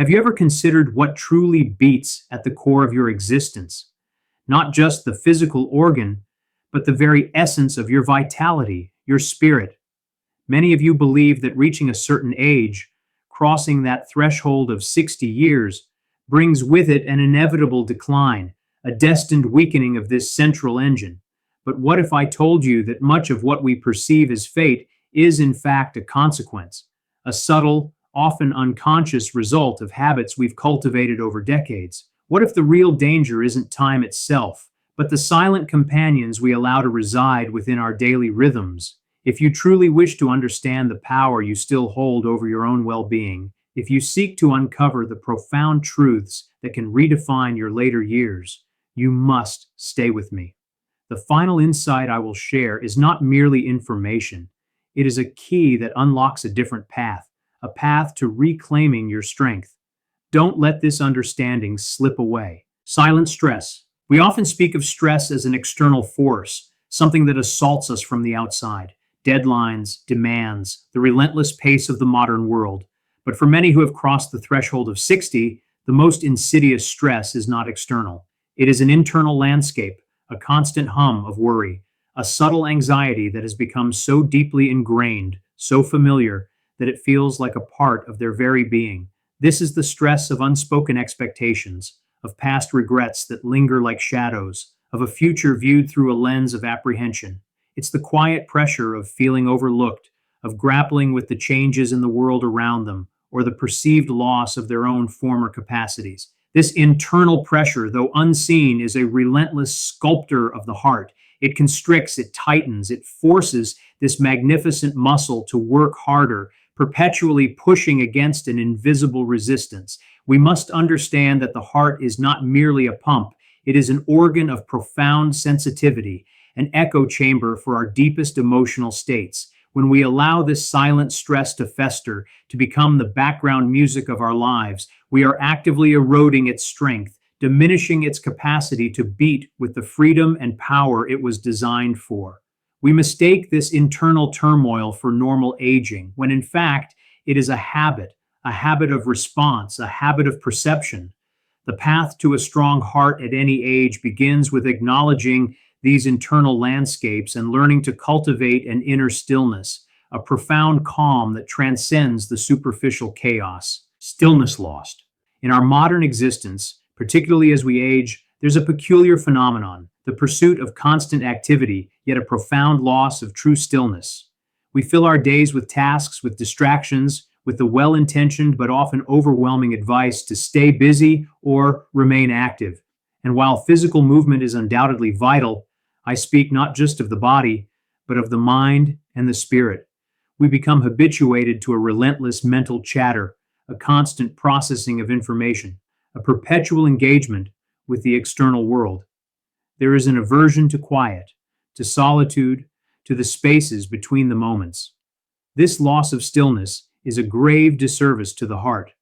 Have you ever considered what truly beats at the core of your existence? Not just the physical organ, but the very essence of your vitality, your spirit. Many of you believe that reaching a certain age, crossing that threshold of 60 years, brings with it an inevitable decline, a destined weakening of this central engine. But what if I told you that much of what we perceive as fate is in fact a consequence, a subtle, often unconscious result of habits we've cultivated over decades? What if the real danger isn't time itself, but the silent companions we allow to reside within our daily rhythms? If you truly wish to understand the power you still hold over your own well-being, if you seek to uncover the profound truths that can redefine your later years, you must stay with me. The final insight I will share is not merely information. It is a key that unlocks a different path, a path to reclaiming your strength. Don't let this understanding slip away. Silent stress. We often speak of stress as an external force, something that assaults us from the outside. Deadlines, demands, the relentless pace of the modern world. But for many who have crossed the threshold of 60, the most insidious stress is not external. It is an internal landscape, a constant hum of worry, a subtle anxiety that has become so deeply ingrained, so familiar, that it feels like a part of their very being. This is the stress of unspoken expectations, of past regrets that linger like shadows, of a future viewed through a lens of apprehension. It's the quiet pressure of feeling overlooked, of grappling with the changes in the world around them, or the perceived loss of their own former capacities. This internal pressure, though unseen, is a relentless sculptor of the heart. It constricts, it tightens, it forces this magnificent muscle to work harder, perpetually pushing against an invisible resistance. We must understand that the heart is not merely a pump, it is an organ of profound sensitivity, an echo chamber for our deepest emotional states. When we allow this silent stress to fester, to become the background music of our lives, we are actively eroding its strength, diminishing its capacity to beat with the freedom and power it was designed for. We mistake this internal turmoil for normal aging, when in fact it is a habit of response, a habit of perception. The path to a strong heart at any age begins with acknowledging these internal landscapes and learning to cultivate an inner stillness, a profound calm that transcends the superficial chaos. Stillness lost. In our modern existence, particularly as we age, there's a peculiar phenomenon, the pursuit of constant activity, yet a profound loss of true stillness. We fill our days with tasks, with distractions, with the well-intentioned but often overwhelming advice to stay busy or remain active. And while physical movement is undoubtedly vital, I speak not just of the body, but of the mind and the spirit. We become habituated to a relentless mental chatter, a constant processing of information, a perpetual engagement with the external world. There is an aversion to quiet, to solitude, to the spaces between the moments. This loss of stillness is a grave disservice to the heart.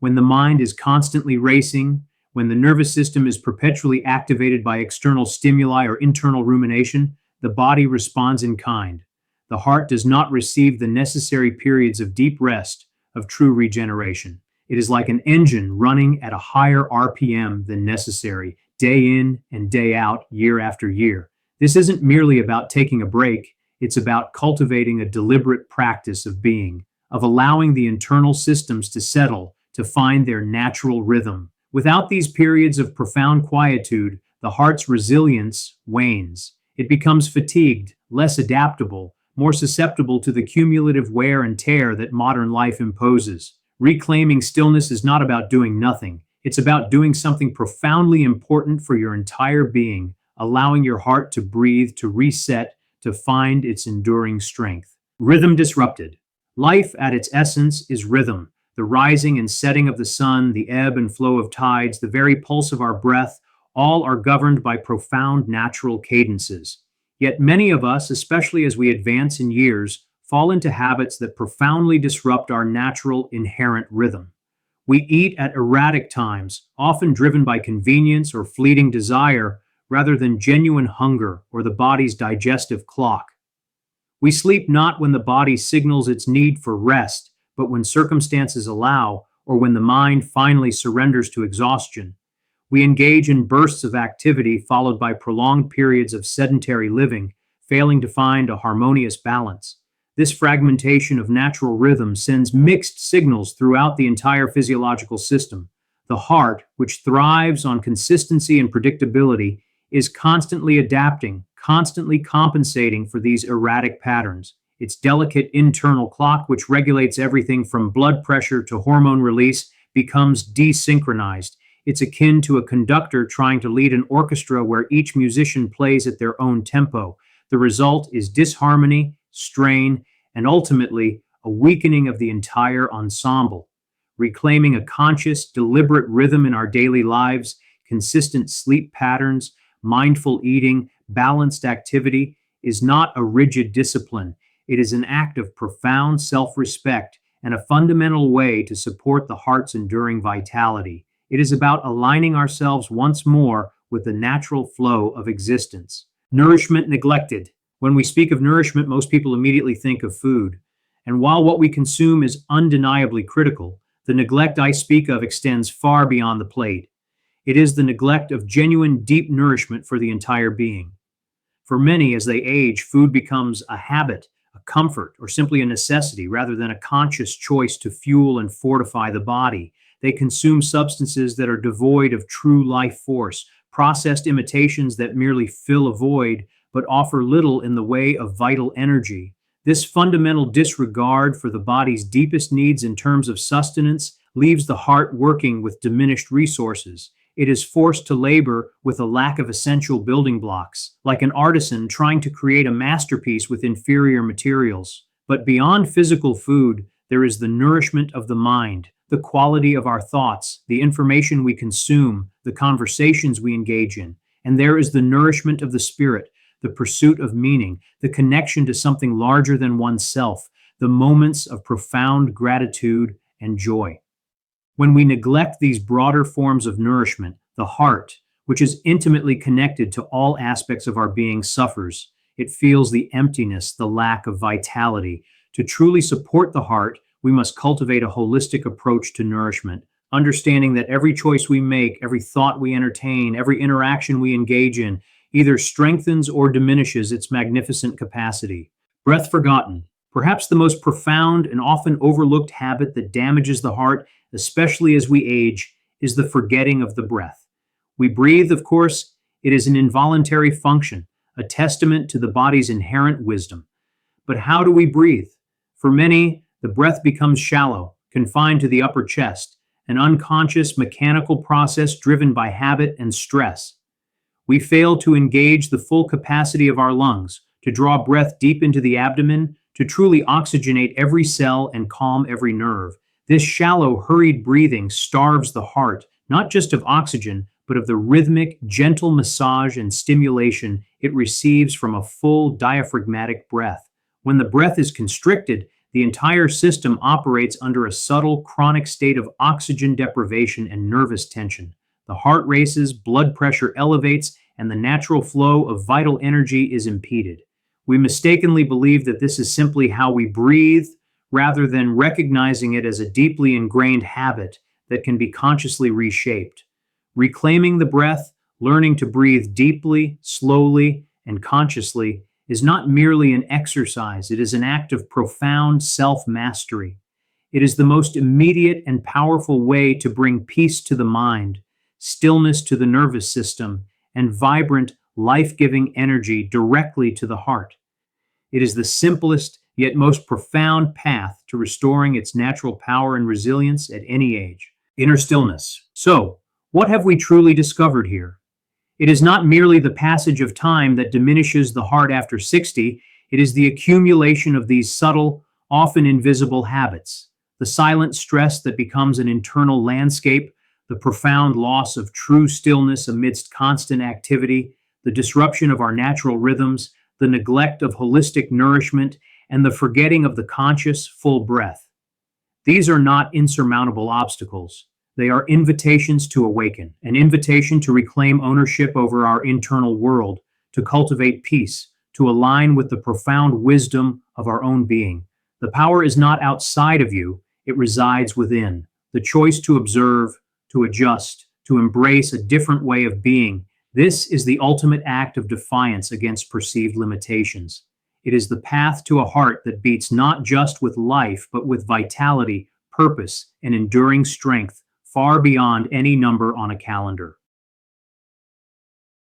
When the mind is constantly racing, when the nervous system is perpetually activated by external stimuli or internal rumination, the body responds in kind. The heart does not receive the necessary periods of deep rest, of true regeneration. It is like an engine running at a higher RPM than necessary, day in and day out, year after year. This isn't merely about taking a break, it's about cultivating a deliberate practice of being, of allowing the internal systems to settle, to find their natural rhythm. Without these periods of profound quietude, the heart's resilience wanes. It becomes fatigued, less adaptable, more susceptible to the cumulative wear and tear that modern life imposes. Reclaiming stillness is not about doing nothing. It's about doing something profoundly important for your entire being, allowing your heart to breathe, to reset, to find its enduring strength. Rhythm disrupted. Life at its essence is rhythm. The rising and setting of the sun, the ebb and flow of tides, the very pulse of our breath, all are governed by profound natural cadences. Yet many of us, especially as we advance in years, fall into habits that profoundly disrupt our natural, inherent rhythm. We eat at erratic times, often driven by convenience or fleeting desire, rather than genuine hunger or the body's digestive clock. We sleep not when the body signals its need for rest, but when circumstances allow, or when the mind finally surrenders to exhaustion. We engage in bursts of activity followed by prolonged periods of sedentary living, failing to find a harmonious balance. This fragmentation of natural rhythm sends mixed signals throughout the entire physiological system. The heart, which thrives on consistency and predictability, is constantly adapting, constantly compensating for these erratic patterns. Its delicate internal clock, which regulates everything from blood pressure to hormone release, becomes desynchronized. It's akin to a conductor trying to lead an orchestra where each musician plays at their own tempo. The result is disharmony, strain, and ultimately a weakening of the entire ensemble. Reclaiming a conscious, deliberate rhythm in our daily lives, consistent sleep patterns, mindful eating, balanced activity is not a rigid discipline. It is an act of profound self respect and a fundamental way to support the heart's enduring vitality. It is about aligning ourselves once more with the natural flow of existence. Nourishment neglected. When we speak of nourishment, most people immediately think of food. And while what we consume is undeniably critical, the neglect I speak of extends far beyond the plate. It is the neglect of genuine, deep nourishment for the entire being. For many, as they age, food becomes a habit, a comfort, or simply a necessity rather than a conscious choice to fuel and fortify the body. They consume substances that are devoid of true life force, processed imitations that merely fill a void but offer little in the way of vital energy. This fundamental disregard for the body's deepest needs in terms of sustenance leaves the heart working with diminished resources. It is forced to labor with a lack of essential building blocks, like an artisan trying to create a masterpiece with inferior materials. But beyond physical food, there is the nourishment of the mind, the quality of our thoughts, the information we consume, the conversations we engage in. And there is the nourishment of the spirit, the pursuit of meaning, the connection to something larger than oneself, the moments of profound gratitude and joy. When we neglect these broader forms of nourishment, the heart, which is intimately connected to all aspects of our being, suffers. It feels the emptiness, the lack of vitality. To truly support the heart, we must cultivate a holistic approach to nourishment, understanding that every choice we make, every thought we entertain, every interaction we engage in, either strengthens or diminishes its magnificent capacity. Breath forgotten. Perhaps the most profound and often overlooked habit that damages the heart, especially as we age, is the forgetting of the breath. We breathe, of course. It is an involuntary function, a testament to the body's inherent wisdom. But how do we breathe? For many, the breath becomes shallow, confined to the upper chest, an unconscious mechanical process driven by habit and stress. We fail to engage the full capacity of our lungs, to draw breath deep into the abdomen, to truly oxygenate every cell and calm every nerve. This shallow, hurried breathing starves the heart, not just of oxygen, but of the rhythmic, gentle massage and stimulation it receives from a full diaphragmatic breath. When the breath is constricted, the entire system operates under a subtle, chronic state of oxygen deprivation and nervous tension. The heart races, blood pressure elevates, and the natural flow of vital energy is impeded. We mistakenly believe that this is simply how we breathe, rather than recognizing it as a deeply ingrained habit that can be consciously reshaped. Reclaiming the breath, learning to breathe deeply, slowly, and consciously is not merely an exercise, it is an act of profound self-mastery. It is the most immediate and powerful way to bring peace to the mind, stillness to the nervous system, and vibrant, life-giving energy directly to the heart. It is the simplest yet most profound path to restoring its natural power and resilience at any age. Inner stillness. So, what have we truly discovered here? It is not merely the passage of time that diminishes the heart after 60, it is the accumulation of these subtle, often invisible habits, the silent stress that becomes an internal landscape, the profound loss of true stillness amidst constant activity, the disruption of our natural rhythms, the neglect of holistic nourishment, and the forgetting of the conscious, full breath. These are not insurmountable obstacles. They are invitations to awaken, an invitation to reclaim ownership over our internal world, to cultivate peace, to align with the profound wisdom of our own being. The power is not outside of you, it resides within. the choice to observe, to adjust, to embrace a different way of being. This is the ultimate act of defiance against perceived limitations. It is the path to a heart that beats not just with life, but with vitality, purpose, and enduring strength far beyond any number on a calendar.